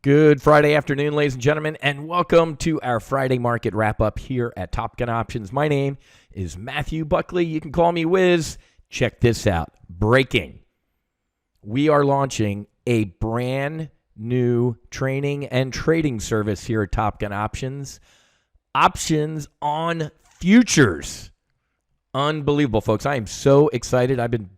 Good Friday afternoon, ladies and gentlemen, and welcome to our Friday market wrap-up here at Top Gun Options. My name is Matthew Buckley. You can call me Wiz. Check this out. Breaking. We are launching a brand new training and trading service here at Top Gun Options. Options on futures. Unbelievable, folks. I am so excited. I've been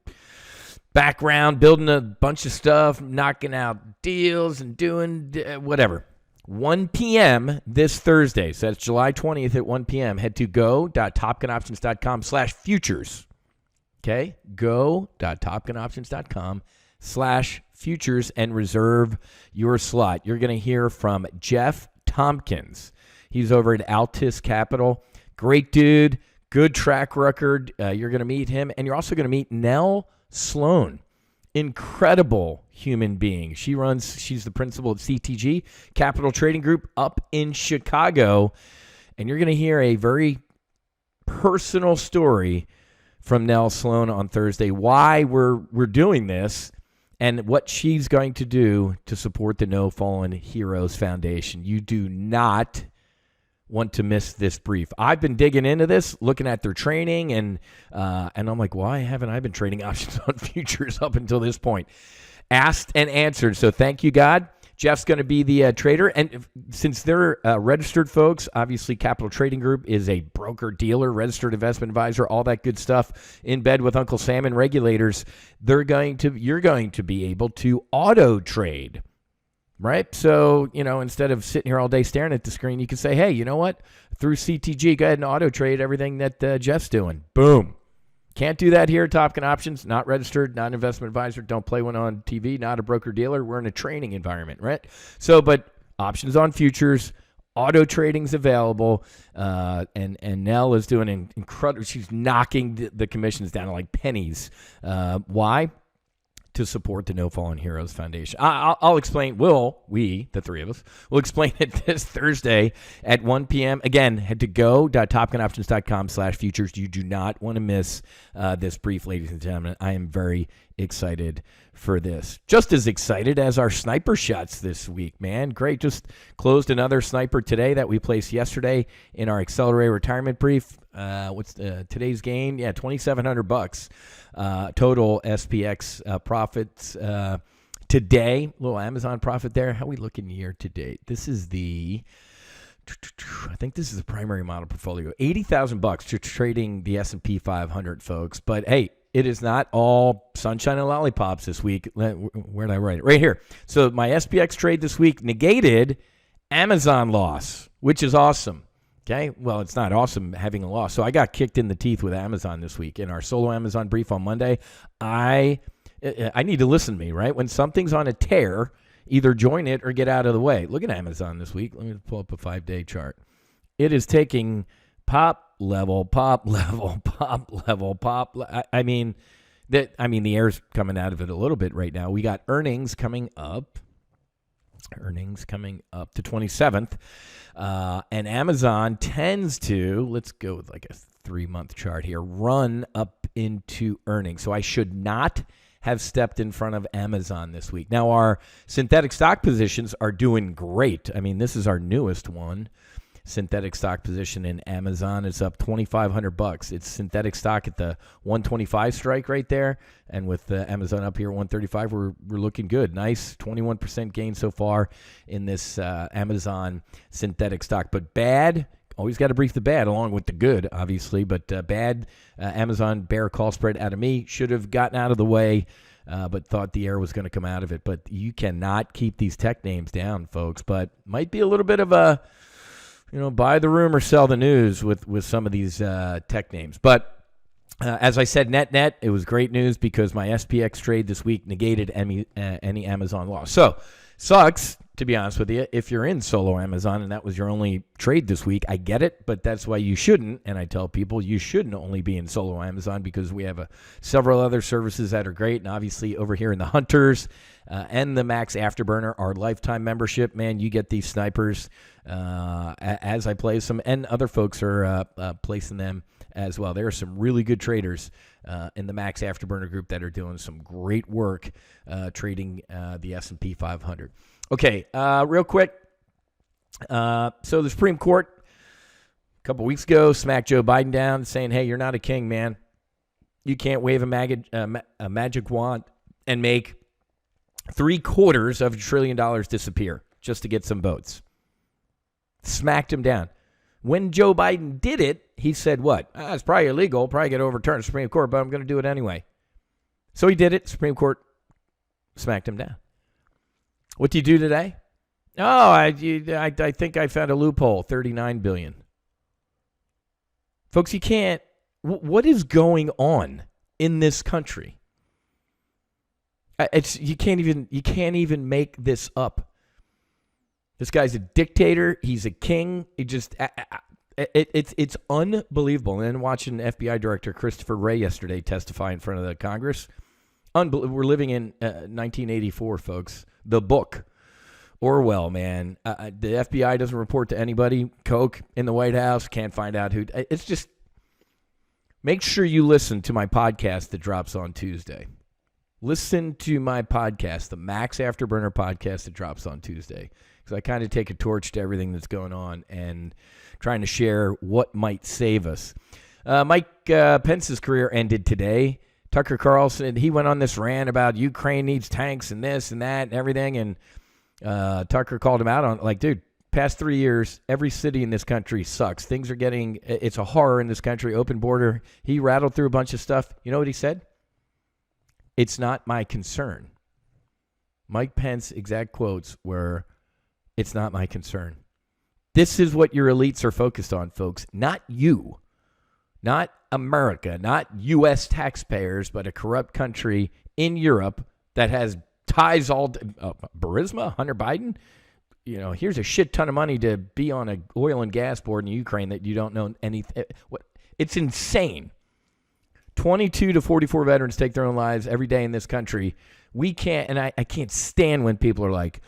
background, building a bunch of stuff, knocking out deals and doing whatever. 1 p.m. this Thursday, so that's July 20th at 1 p.m. Head to go.topgunoptions.com/futures. Okay? Go.topgunoptions.com/futures and reserve your slot. You're going to hear from Jeff Tompkins. He's over at Altus Capital. Great dude, good track record. You're going to meet him, and you're also going to meet Nell Sloan, incredible human being. She's the principal at CTG, Capital Trading Group up in Chicago. And you're going to hear a very personal story from Nell Sloan on Thursday, why we're doing this and what she's going to do to support the No Fallen Heroes Foundation. You do not want to miss this brief. I've been digging into this, looking at their training, and I'm like, why haven't I been trading options on futures up until this point? Asked and answered. So thank you, God. Jeff's going to be the trader. And since they're registered folks, obviously Capital Trading Group is a broker dealer, registered investment advisor, all that good stuff, in bed with Uncle Sam and regulators. You're going to be able to auto trade. Right? So, instead of sitting here all day staring at the screen, you can say, hey, you know what? Through CTG, go ahead and auto trade everything that Jeff's doing. Boom. Can't do that here at Top Gun Options. Not registered, not an investment advisor. Don't play one on TV, not a broker dealer. We're in a training environment, right? So, but options on futures, auto trading's available. And Nell is doing an incredible, she's knocking the commissions down to like pennies. Why? To support the No Fallen Heroes Foundation. I'll explain, the three of us, will explain it this Thursday at 1 p.m. Again, head to go.topgunoptions.com/futures. You do not want to miss this brief, ladies and gentlemen. I am very excited for this. Just as excited as our sniper shots this week, man. Great. Just closed another sniper today that we placed yesterday in our accelerated retirement brief. What's today's gain? Yeah, $2,700 total SPX profits today. Little Amazon profit there. How are we looking year to date? This is I think this is the primary model portfolio. $80,000 to trading the S&P 500, folks. But hey, it is not all sunshine and lollipops this week. Where did I write it? Right here. So my SPX trade this week negated Amazon loss, which is awesome. Okay, well, it's not awesome having a loss. So I got kicked in the teeth with Amazon this week. In our solo Amazon brief on Monday, I need to listen to me, right? When something's on a tear, either join it or get out of the way. Look at Amazon this week. Let me pull up a 5-day chart. It is taking pop level. I mean, the air's coming out of it a little bit right now. We got earnings coming up to 27th. And Amazon tends to, let's go with like a 3-month chart here, run up into earnings. So I should not have stepped in front of Amazon this week. Now, our synthetic stock positions are doing great. I mean, this is our newest one. Synthetic stock position in Amazon is up $2,500. It's synthetic stock at the 125 strike right there, and with Amazon up here at 135, we're looking good. Nice 21% gain so far in this Amazon synthetic stock. But bad, always got to brief the bad along with the good, obviously. But bad Amazon bear call spread out of me. Should have gotten out of the way. But thought the air was going to come out of it. But you cannot keep these tech names down, folks. But might be a little bit of a buy the rumor, sell the news with some of these tech names. But as I said, net, it was great news because my SPX trade this week negated any Amazon loss. So, sucks, to be honest with you, if you're in solo Amazon and that was your only trade this week. I get it, but that's why you shouldn't. And I tell people you shouldn't only be in solo Amazon because we have several other services that are great. And obviously over here in the Hunters and the Max Afterburner, our lifetime membership, man, you get these snipers as I place them, and other folks are placing them as well. There are some really good traders in the Max Afterburner group that are doing some great work trading the S&P 500. Okay, real quick. So the Supreme Court a couple weeks ago smacked Joe Biden down, saying, "Hey, you're not a king, man. You can't wave a magic wand and make $750 billion disappear just to get some votes." Smacked him down. When Joe Biden did it, he said, "What? It's probably illegal. Probably get overturned in the Supreme Court, but I'm going to do it anyway." So he did it. Supreme Court smacked him down. What do you do today? Oh, I think I found a loophole. $39 billion. Folks, you can't. What is going on in this country? You can't even make this up. This guy's a dictator. He's a king. It's unbelievable. And then watching FBI Director Christopher Wray yesterday testify in front of the Congress. We're living in 1984, folks. The book. Orwell, man. The FBI doesn't report to anybody. Coke in the White House. Can't find out who. It's just. Make sure you listen to my podcast that drops on Tuesday. Listen to my podcast, the Max Afterburner podcast that drops on Tuesday. Because I kind of take a torch to everything that's going on and trying to share what might save us. Mike Pence's career ended today. Tucker Carlson, he went on this rant about Ukraine needs tanks and this and that and everything. And Tucker called him out on, like, dude, past 3 years, every city in this country sucks. Things are it's a horror in this country, open border. He rattled through a bunch of stuff. You know what he said? It's not my concern. Mike Pence's exact quotes were, "It's not my concern." This is what your elites are focused on, folks. Not you. Not America. Not U.S. taxpayers, but a corrupt country in Europe that has ties all Burisma, Hunter Biden. You know, here's a shit ton of money to be on an oil and gas board in Ukraine that you don't know anything. It's insane. 22 to 44 veterans take their own lives every day in this country. We can't, and I can't stand when people are like,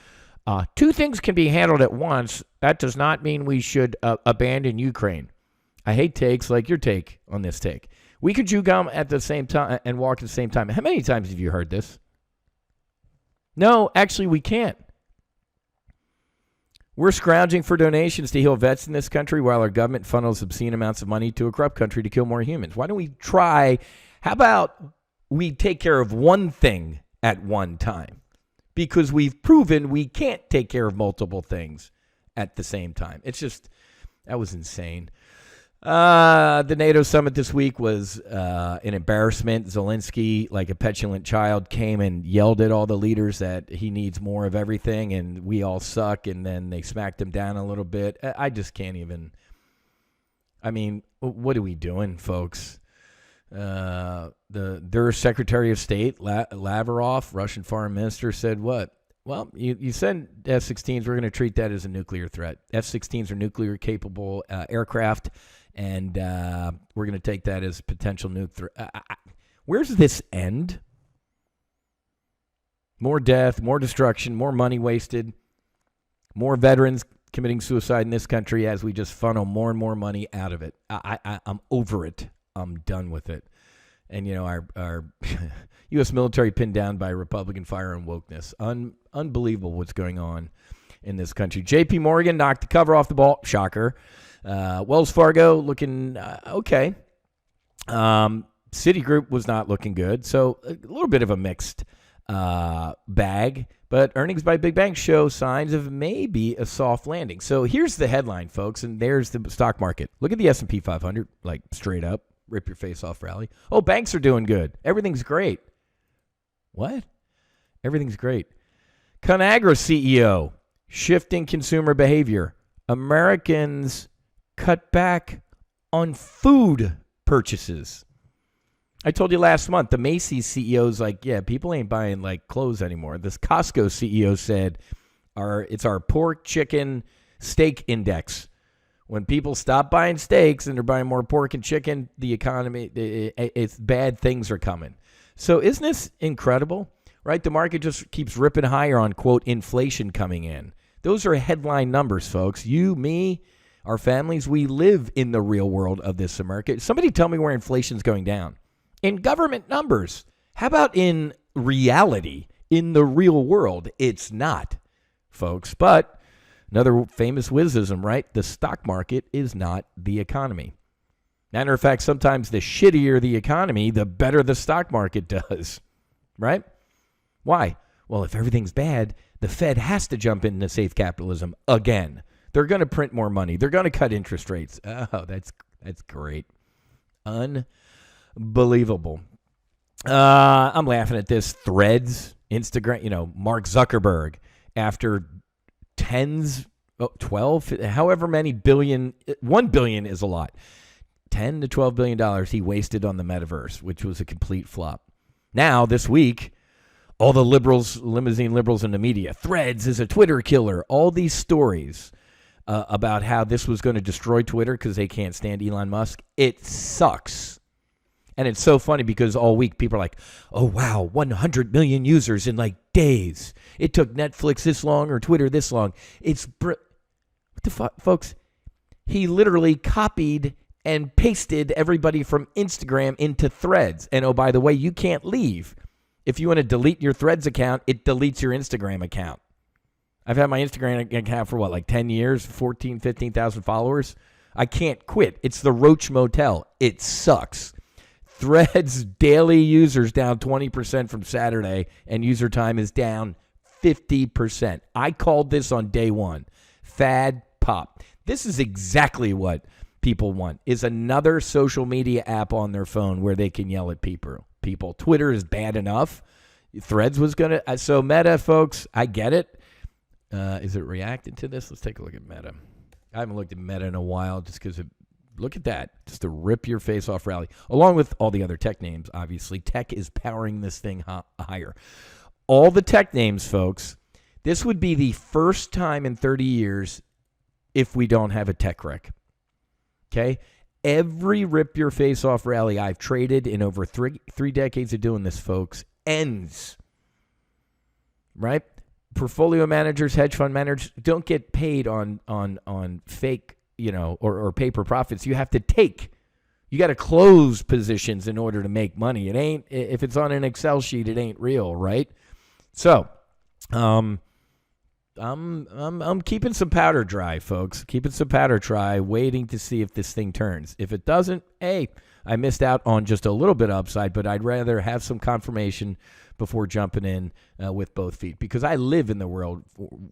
two things can be handled at once. That does not mean we should abandon Ukraine. I hate takes like your take on this take. We could chew gum at the same time and walk at the same time. How many times have you heard this? No, actually, we can't. We're scrounging for donations to heal vets in this country while our government funnels obscene amounts of money to a corrupt country to kill more humans. Why don't we try? How about we take care of one thing at one time? Because we've proven we can't take care of multiple things at the same time. It's just, that was insane. The NATO summit this week was an embarrassment. Zelensky, like a petulant child, came and yelled at all the leaders that he needs more of everything and we all suck, and then they smacked him down a little bit. I just can't even. I mean, what are we doing, folks? Their Secretary of State, Lavrov, Russian foreign minister, said what? Well, you said F-16s, we're going to treat that as a nuclear threat. F-16s are nuclear-capable aircraft, and we're going to take that as potential nuke threat. Where's this end? More death, more destruction, more money wasted, more veterans committing suicide in this country as we just funnel more and more money out of it. I'm over it. I'm done with it. And, you know, our U.S. military pinned down by Republican fire and wokeness. Unbelievable what's going on in this country. J.P. Morgan knocked the cover off the ball. Shocker. Wells Fargo looking okay. Citigroup was not looking good. So a little bit of a mixed bag. But earnings by big banks show signs of maybe a soft landing. So here's the headline, folks, and there's the stock market. Look at the S&P 500, like straight up. Rip your face off rally. Oh, banks are doing good. Everything's great. What? Everything's great. Conagra CEO, shifting consumer behavior. Americans cut back on food purchases. I told you last month, the Macy's CEO is like, yeah, people ain't buying like clothes anymore. This Costco CEO said it's our pork, chicken, steak index. When people stop buying steaks and they're buying more pork and chicken, the economy, it's bad things are coming. So isn't this incredible, right? The market just keeps ripping higher on, quote, inflation coming in. Those are headline numbers, folks. You, me, our families, we live in the real world of this America. Somebody tell me where inflation's going down. In government numbers. How about in reality, in the real world? It's not. folks. But another famous wizism, right? The stock market is not the economy. Matter of fact, sometimes the shittier the economy, the better the stock market does, right? Why? Well, if everything's bad, the Fed has to jump into safe capitalism again. They're going to print more money. They're going to cut interest rates. Oh, that's great. Unbelievable. I'm laughing at this. Threads, Instagram, Mark Zuckerberg, after 12, however many billion, 1 billion is a lot. $10 to $12 billion he wasted on the metaverse, which was a complete flop. Now, this week, all the limousine liberals in the media, Threads is a Twitter killer, all these stories about how this was going to destroy Twitter because they can't stand Elon Musk. It sucks. And it's so funny because all week people are like, oh, wow, 100 million users in like days. It took Netflix this long or Twitter this long. What the fuck, folks? He literally copied and pasted everybody from Instagram into Threads. And oh, by the way, you can't leave. If you want to delete your Threads account, it deletes your Instagram account. I've had my Instagram account for like 10 years, 14, 15,000 followers. I can't quit. It's the Roach Motel. It sucks. Threads daily users down 20% from Saturday, and user time is down 50%. I called this on day one. Fad pop. This is exactly what people want, is another social media app on their phone where they can yell at people. Twitter is bad enough. Threads was going to. So Meta, folks, I get it. Is it reacting to this? Let's take a look at Meta. I haven't looked at Meta in a while just because look at that. Just a rip your face off rally. Along with all the other tech names, obviously. Tech is powering this thing higher. All the tech names, folks, this would be the first time in 30 years if we don't have a tech wreck. Okay? Every rip your face off rally I've traded in over three decades of doing this, folks, ends. Right? Portfolio managers, hedge fund managers don't get paid on fake, or paper profits. You have to take. You got to close positions in order to make money. It ain't, if it's on an Excel sheet, it ain't real, right? So, I'm keeping some powder dry, folks. Keeping some powder dry, waiting to see if this thing turns. If it doesn't, hey, I missed out on just a little bit of upside, but I'd rather have some confirmation before jumping in with both feet, because I live in the real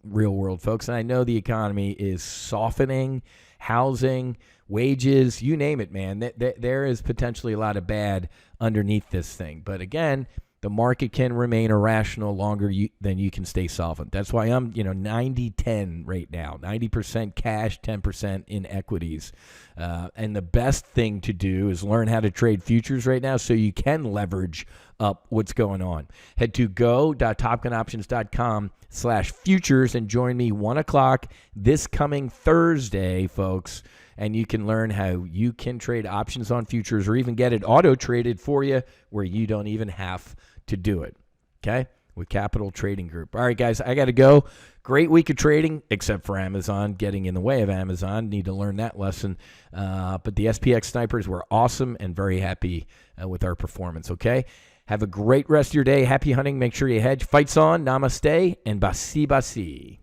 world, folks, and I know the economy is softening, housing, wages, you name it, man. There is potentially a lot of bad underneath this thing. But again, the market can remain irrational longer than you can stay solvent. That's why I'm, 90-10 right now, 90% cash, 10% in equities. And the best thing to do is learn how to trade futures right now so you can leverage up what's going on. Head to go.topgunoptions.com/futures and join me 1 o'clock this coming Thursday, folks. And you can learn how you can trade options on futures or even get it auto-traded for you where you don't even have to do it, okay, with Capital Trading Group. All right, guys, I got to go. Great week of trading, except for Amazon getting in the way of Amazon. Need to learn that lesson. But the SPX snipers were awesome and very happy with our performance, okay? Have a great rest of your day. Happy hunting. Make sure you hedge. Fights on. Namaste and basi basi.